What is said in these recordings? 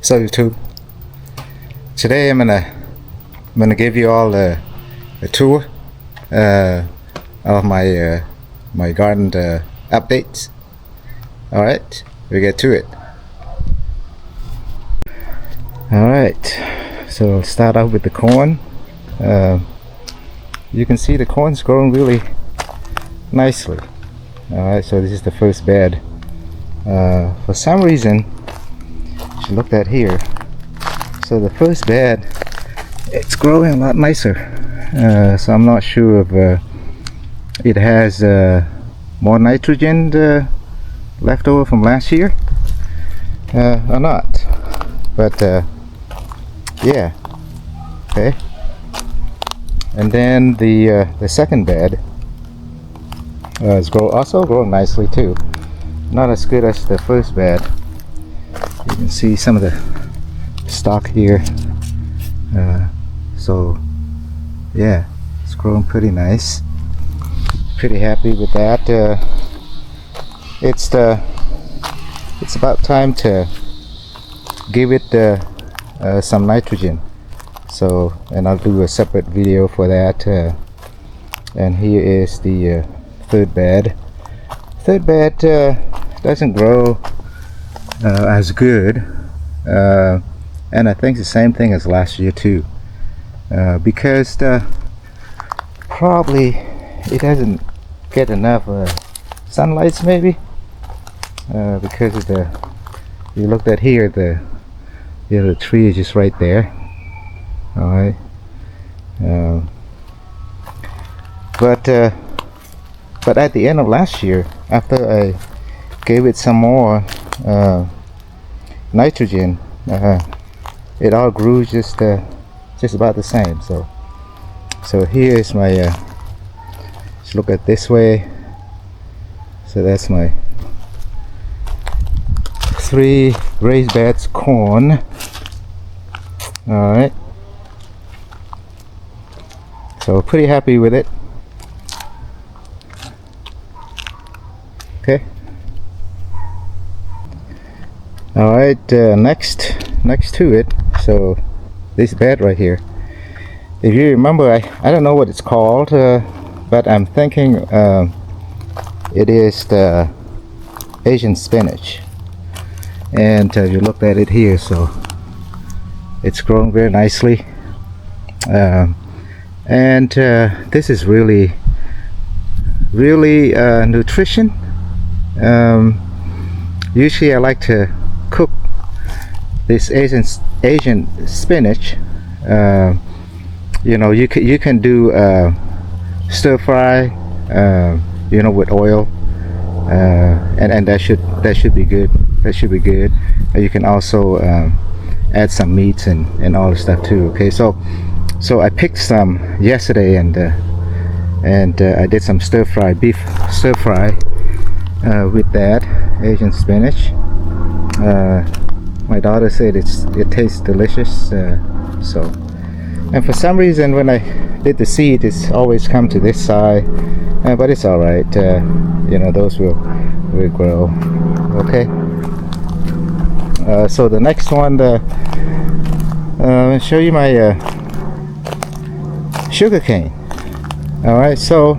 So YouTube, today I'm gonna give you all a tour of my garden updates. All right, we get to it. All right, so I'll start out with the corn. You can see the corn's growing really nicely. All right, so this is the first bed. For some reason, if you look at here, so the first bed, it's growing a lot nicer. So I'm not sure if it has more nitrogen left over from last year or not. But yeah, okay. And then the second bed is also growing nicely too. Not as good as the first bed. You can see some of the stalk here. So yeah, it's growing pretty nice. Pretty happy with that. It's about time to give it some nitrogen. So, and I'll do a separate video for that. And here is the third bed. Third bed doesn't grow as good, and I think the same thing as last year too, because probably it doesn't get enough sunlight, maybe, because of you looked at here, the tree is just right there. All right, but at the end of last year, after I gave it some more nitrogen, it all grew just about the same. So here is my let's look at this way. So that's my 3 raised beds corn. All right, so pretty happy with it. Okay. All right, next to it, so this bed right here, if you remember, I don't know what it's called, but I'm thinking it is the Asian spinach. And you looked at it here, so it's growing very nicely, and this is really nutrition. Usually I like to cook this Asian spinach. You know, you can do stir fry, you know, with oil, and that should be good. That should be good. You can also add some meats and all the stuff too. Okay, so I picked some yesterday, and I did some beef stir fry with that Asian spinach. My daughter said it tastes delicious. So, and for some reason when I did the seed, it's always come to this side, but it's all right. You know, those will grow. Okay. So the next one, I'll show you my sugar cane. All right, so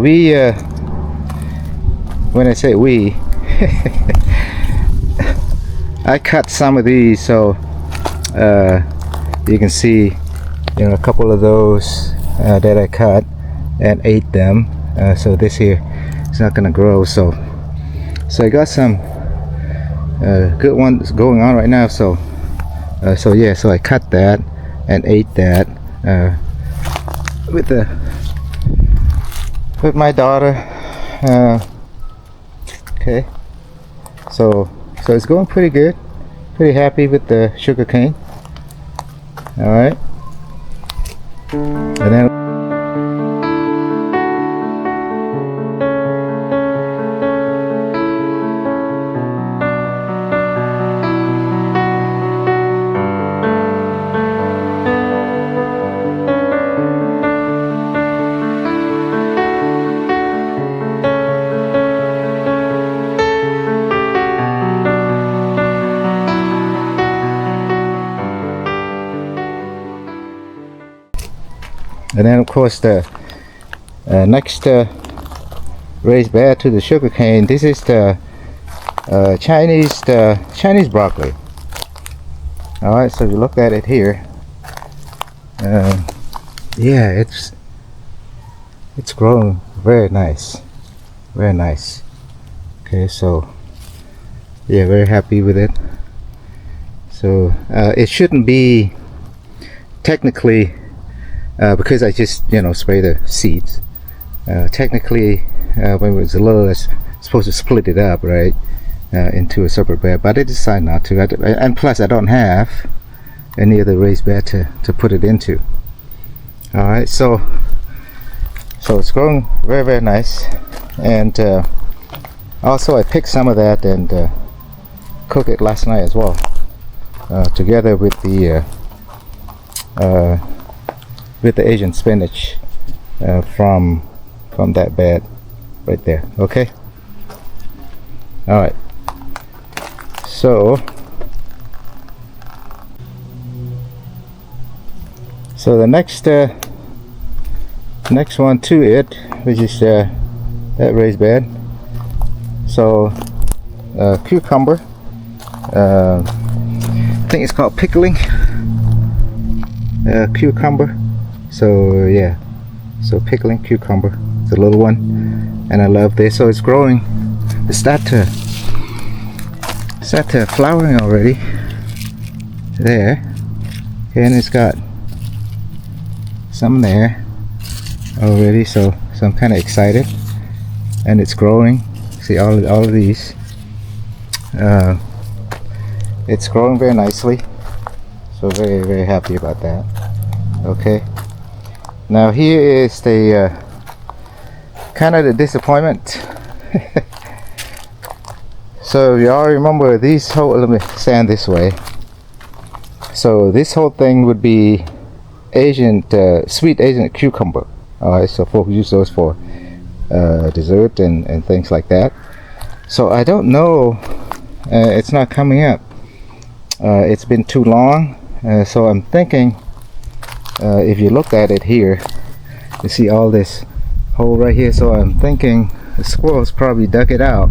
we when I say we, I cut some of these, so you can see, you know, a couple of those that I cut and ate them. So this here is not gonna grow. So I got some good ones going on right now. So yeah, so I cut that and ate that with my daughter. Okay, so it's going pretty good. Pretty happy with the sugar cane. All right, and then And then of course the next raised bed to the sugarcane. This is the Chinese broccoli. All right, so if you look at it here, yeah, it's grown very nice, very nice. Okay, so yeah, very happy with it. So it shouldn't be technically because I just spray the seeds. Technically, when it was little, I was supposed to split it up, right, into a separate bed, but I decided not to. And plus, I don't have any other raised bed to put it into. All right, so it's growing very, very nice. And also, I picked some of that and cooked it last night as well, together with the Asian spinach from that bed right there. Okay. All right. So the next one to it, which is that raised bed. So cucumber. I think it's called pickling cucumber. So yeah, so pickling cucumber. It's a little one, and I love this. So it's growing. It's start to flowering already. There. Okay, and it's got some there already. So I'm kind of excited, and it's growing. See all of these. It's growing very nicely. So very, very happy about that. Okay. Now here is the kind of the disappointment. So you all remember these whole, let me stand this way. So this whole thing would be sweet Asian cucumber. Alright, so folks use those for dessert and things like that. So I don't know, it's not coming up. It's been too long. So I'm thinking, if you look at it here, you see all this hole right here. So I'm thinking the squirrels probably dug it out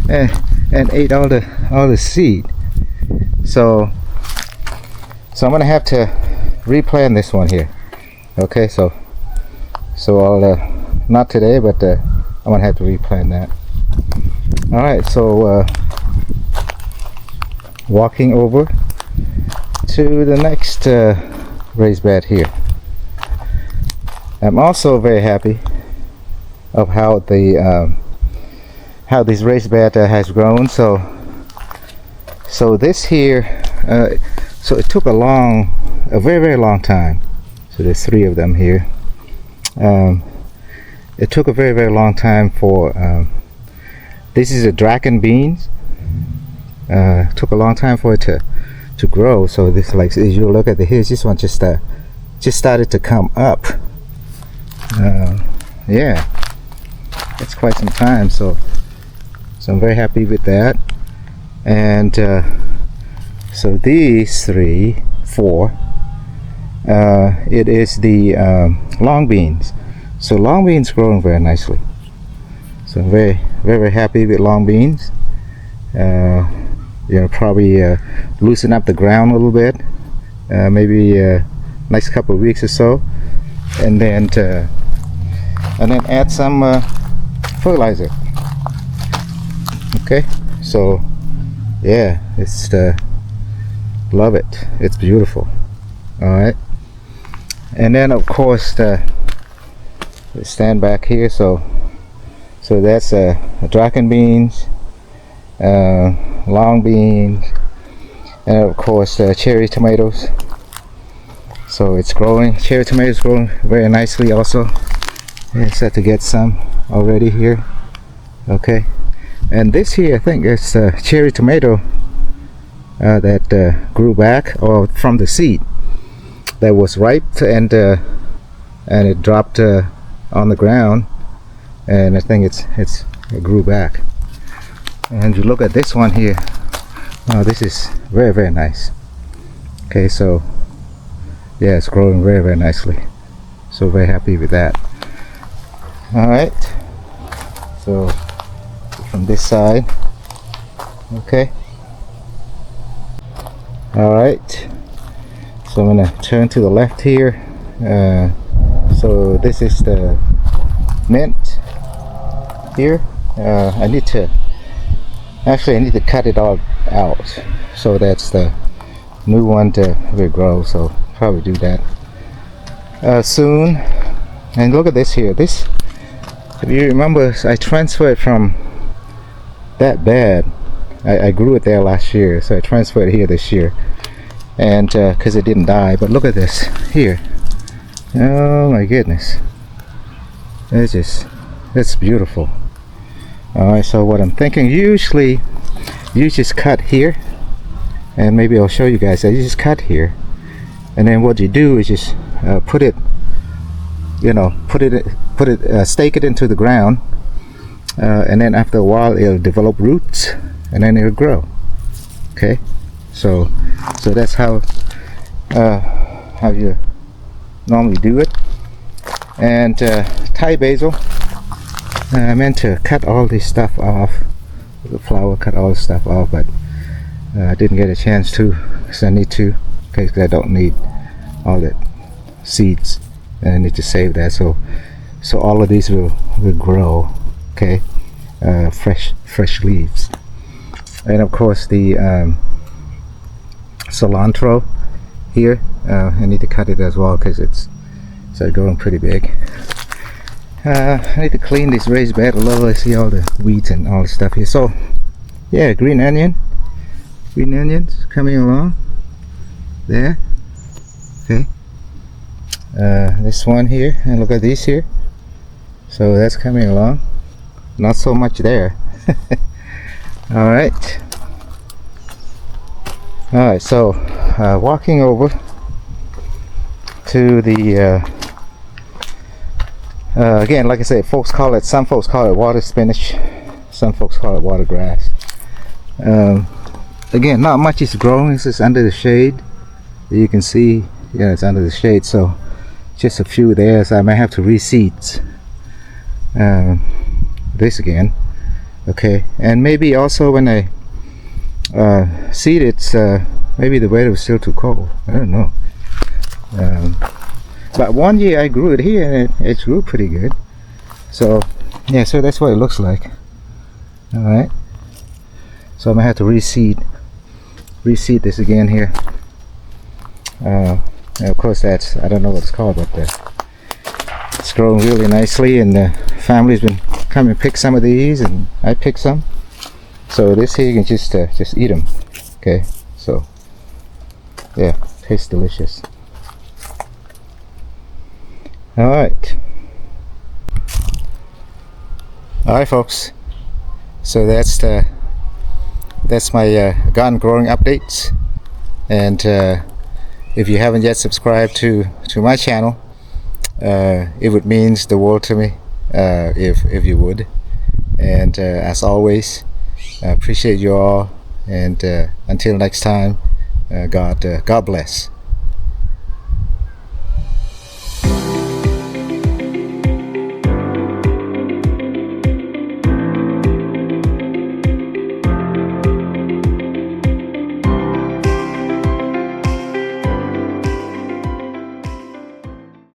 and ate all the seed. So I'm gonna have to replant this one here. Okay, so I'll not today, but I'm gonna have to replant that. All right, so walking over to the next raised bed here. I'm also very happy of how this raised bed has grown. So this here, so it took a very, very long time. So there's 3 of them here. It took a very, very long time for this is a dragon beans. Took a long time for it to grow. So this, like, as you look at the here, this one just started to come up. Yeah, it's quite some time. So I'm very happy with that. And so these 4, it is the long beans. So long beans growing very nicely. So I'm very, very, very happy with long beans. Probably loosen up the ground a little bit, maybe next couple of weeks or so, and then add some fertilizer. Okay, so yeah, it's love it. It's beautiful. All right, and then of course stand back here. So that's dragon beans, long beans, and of course cherry tomatoes. So it's growing. Cherry tomatoes growing very nicely also. Yeah, set to get some already here. Okay, and this here I think it's cherry tomato that grew back or from the seed that was ripe, and it dropped on the ground, and I think it grew back. And you look at this one here. Oh, this is very, very nice. Okay, so yeah, it's growing very, very nicely. So very happy with that. All right, so from this side, okay. All right, so I'm gonna turn to the left here. So this is the mint here. I need to cut it all out, so that's the new one to regrow. So probably do that soon. And look at this here. This, if you remember, I transferred from that bed. I grew it there last year, so I transferred here this year, and because it didn't die. But look at this here. Oh my goodness, it's beautiful. Alright, so what I'm thinking, usually you just cut here, and maybe I'll show you guys that you just cut here, and then what you do is just put it, stake it into the ground, and then after a while it'll develop roots, and then it'll grow. Okay, so that's how you normally do it. And Thai basil, I meant to cut all this stuff off, the flower, cut all this stuff off, but I didn't get a chance to, because I need to, because I don't need all the seeds, and I need to save that. So all of these will grow. Okay, fresh leaves. And of course the cilantro here, I need to cut it as well, because it's growing pretty big. I need to clean this raised bed a little. I see all the weeds and all the stuff here. So yeah, green onions coming along there. Okay, this one here, and look at these here. So that's coming along. Not so much there. All right, so walking over to the again, like I said, some folks call it water spinach, some folks call it water grass. Again, not much is growing. This is under the shade. You can see, yeah, it's under the shade, so just a few there. So I might have to reseed this again. Okay, and maybe also when I seed it, maybe the weather was still too cold. I don't know. But one year I grew it here, and it grew pretty good. So yeah, so that's what it looks like. All right, so I'm gonna have to reseed this again here. And of course, that's, I don't know what it's called, but it's growing really nicely, and the family's been coming and pick some of these, and I picked some. So this here, you can just eat them. Okay, so yeah, tastes delicious. All right, folks. So that's my garden growing updates. And if you haven't yet subscribed to my channel, it would mean the world to me if you would. And as always, I appreciate you all. And until next time, God bless.